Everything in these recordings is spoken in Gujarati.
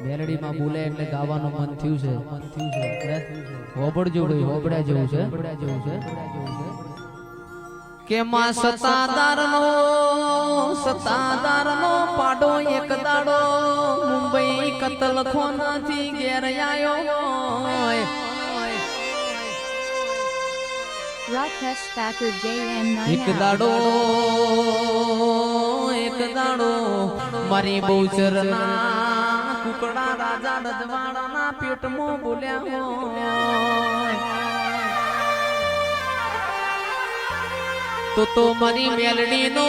મેલડીમાં બોલે એટલે ગાવાનું મન થયું છે હોબળજો ભાઈ હોબળ્યા જેવું છે કે માં સતાદારનો પાડો એક દાડો મુંબઈ કતલખોનાથી ઘેર આયો Rakesh Thakur JN એક દાડો મારી બહુચરના કુકડા રાજા રજવાડાના પેટમાં બોલ્યા હોય તો મારી મેલડીનો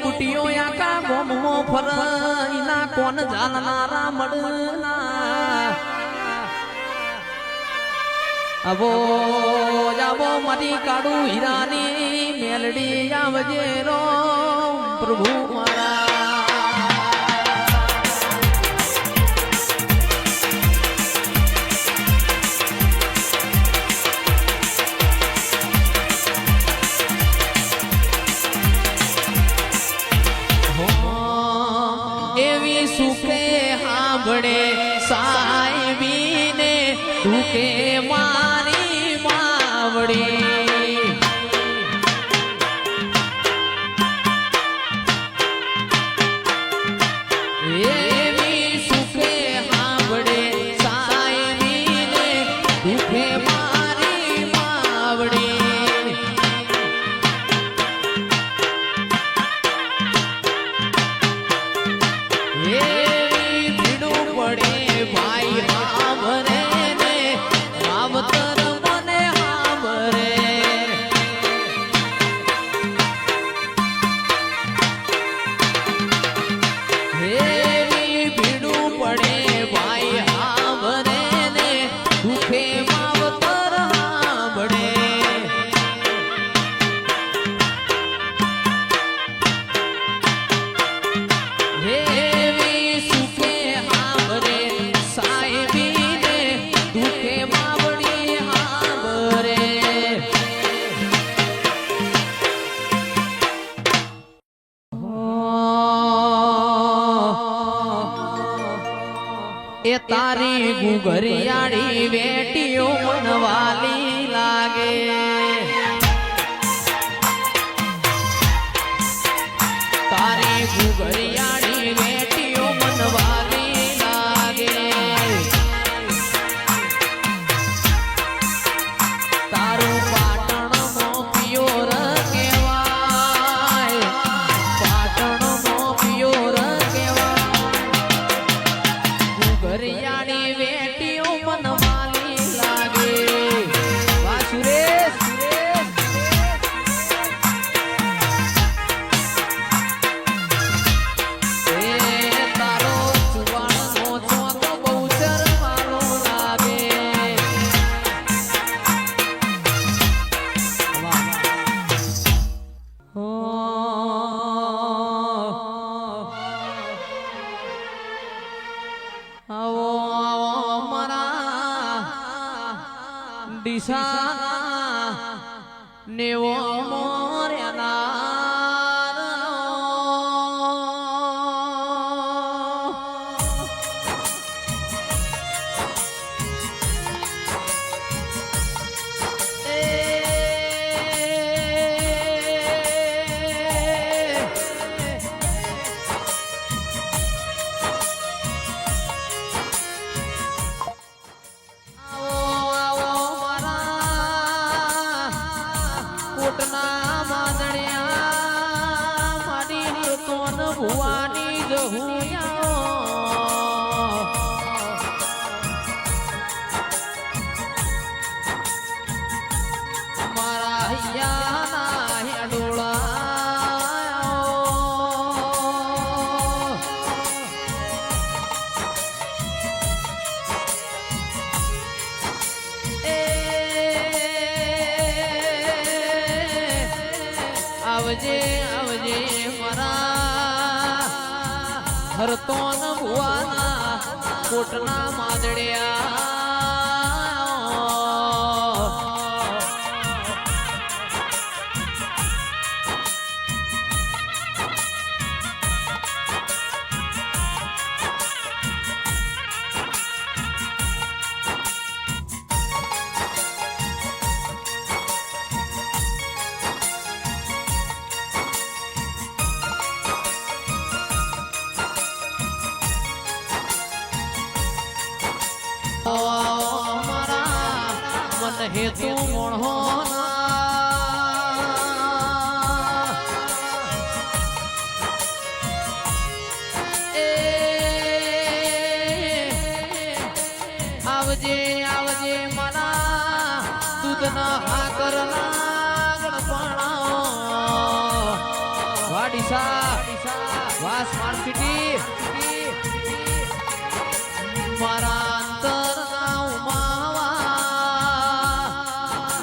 બુટિયો આખા ગોમમાં ફરઈના કોણ જાણનારા મળના અવો જાવો મારી કાળુ હીરાની મેલડી આવજે રો પ્રભુ મારા એવી સુખે હાંભળે સાહેબીને દુખે મારી માવડી એવી સુખે હાંભળે સાહેબીને દુખે મારી માવડી એવી ભીડું પડે ભાઈ હાંભળે ને માવતર મને હાંભળે એવી ભીડું પડે ભાઈ હાંભળે ને દુખે માવતર હાંભળે એવી સુખે હાંભળે સાહેબીને દુખે માવડી હાંભળે એ તારી ગુગરિયાળી વેટીઓ મનવાલી લાગે તારી ગુગરિયાળી વેટીઓ મનવાલી લાગે તારું પાટણમાં પિયોર કહેવાય પાટણમાં પિયોર કહેવાય ગુગરિયાળી વેટીઓ મનવાલી લાગે વાહ સુરેશ તારો ચુવાણનો ચોક બહુચર મારો લાગે આવો આવો મારા દિશા નેવો કોટના માદણિયા મારી હરતોન ભુવાની જહુયા મારા હૈયાના હેડોળા આવજે આવજે મારા હરતોન ભુવાના કોટના માદડિયા તું મોણો આવજે આવજે મારા દૂધના હાકરના ગણપણા વાડીસા વાસ માર્કેટી મારા અંતરના ઉમાવા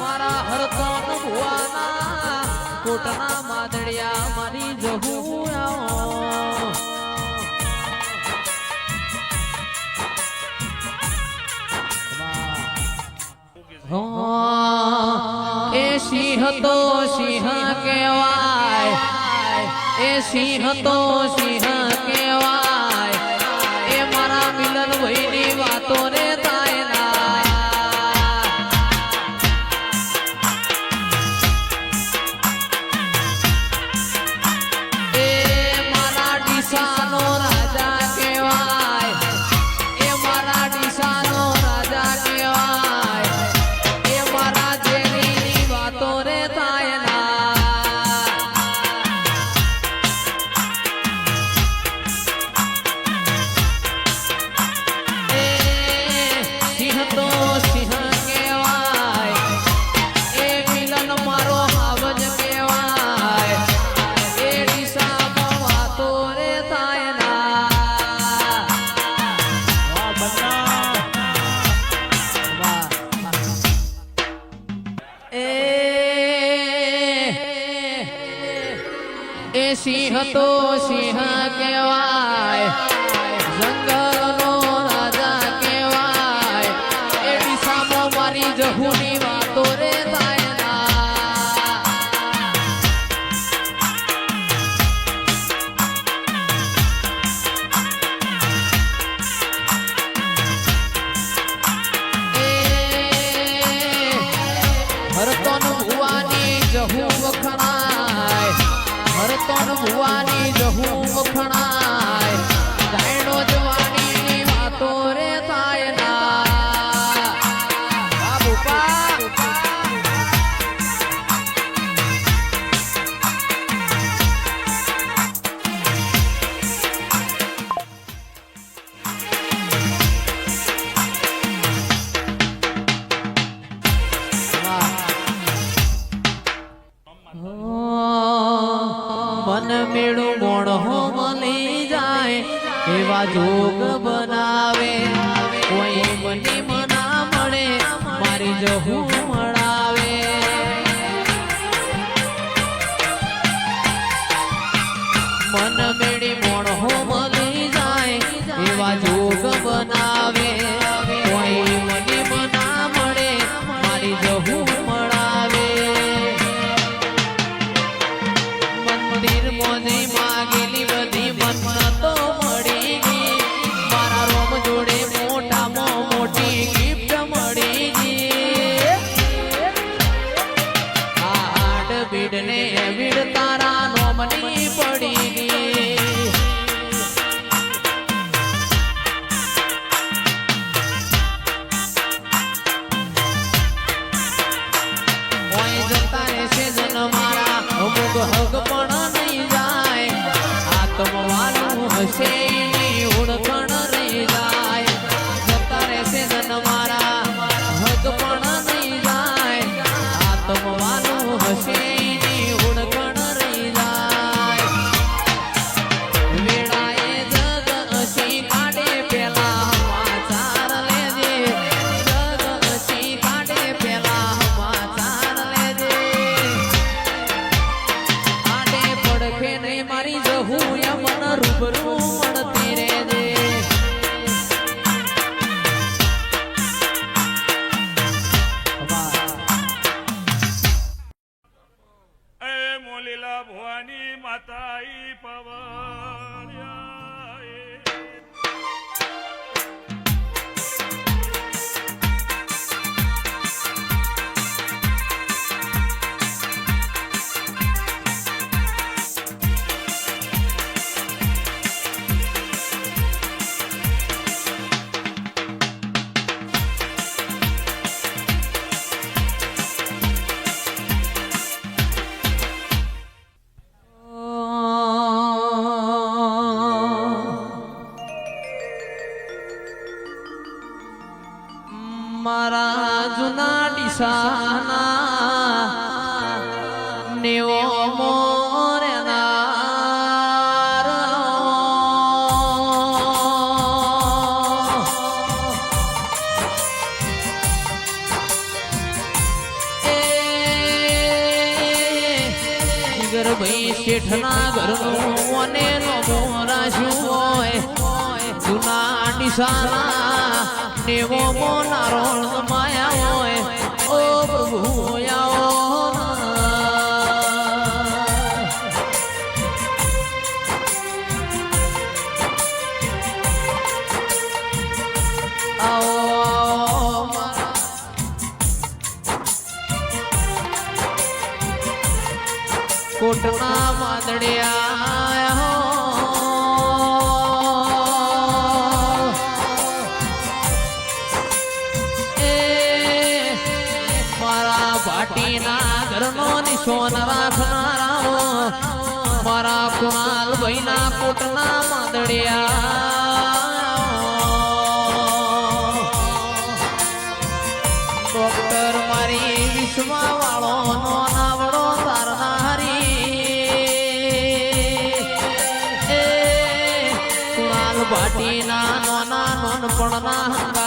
મારા હરતન ભુવાના કોટના માદડિયા મારી જહું એ સિંહ તો સિંહ કહેવાય એ સિંહ તો સિંહ કહેવાય એ મારા મિલન ભાઈની વાતો રે એ મારા ડીસાનો રાજા કહેવાય એ મારા ડીસાનો રાજા કહેવાય એ મારા જેની વાતો રે સિંહ તો સિંહ કહેવાય જંગલનો રાજા કહેવાય એ દિશામાં મારી જહુની વાતો રે હરતન ભુવાની જહુ વખણાય હરતન ભુવાની જહું વખણાય ગાયડો જવાનીની વાતો રે થાય ના મન મેળું મોણો મળી જાય એવા જોગ બનાવે કોઈ મને મના મળે મારી જહું મળાવે મન મેળી મોણો મળી જાય એવા જોગ બનાવે કોઈ મને મના મળે મારી જહું મળાવે મંદિર મોજી માગેલી બધી મન્નતો મળી ગઈ મારા રોમ જોડે મોટામાં મોટી ગિફ્ટ મળી ગઈ આ હાડ બીડ ને બીડ તારા નોમની પડી ગઈ ઓય જતા રહેશે જન મારા અમુક હગ પણ નહીં જાય આત્મવાલું હશે એની ઓળખણ રહી જાય જતા રહેશે જન મારા હગ પણ નહીં જાય આત્મવાલું હશે એની ઓળખણ રહી જાય વેળાએ જગ હસી કાઢે પેલા સમાચાર લેજે જગ હસી કાઢે પેલા સમાચાર લેજે આડે પડખે નહીં મારી જહું યમન રૂબરૂ મળતી રેજે એ મોલીલા ભવાની માતા ઈ પવળ્યા જુના ડીસાના નેવો મોરેનાર ભાઈ શેઠના ઘરનું મને નો રાખ્યું હોય જુના ડીસાના નેવો મોનારો માયા હોય ઓ પ્રભુ આવો કોટના માદડિયા મારા ભાટીના ઘરનો નિશોન રાખનારા મારા કુણાલ ભાઈના કોટના માદડિયા ડોક્ટર મારી વિશ્વા વાળો નો નાવડો તારનારી ભાટીના નોના નોનપણના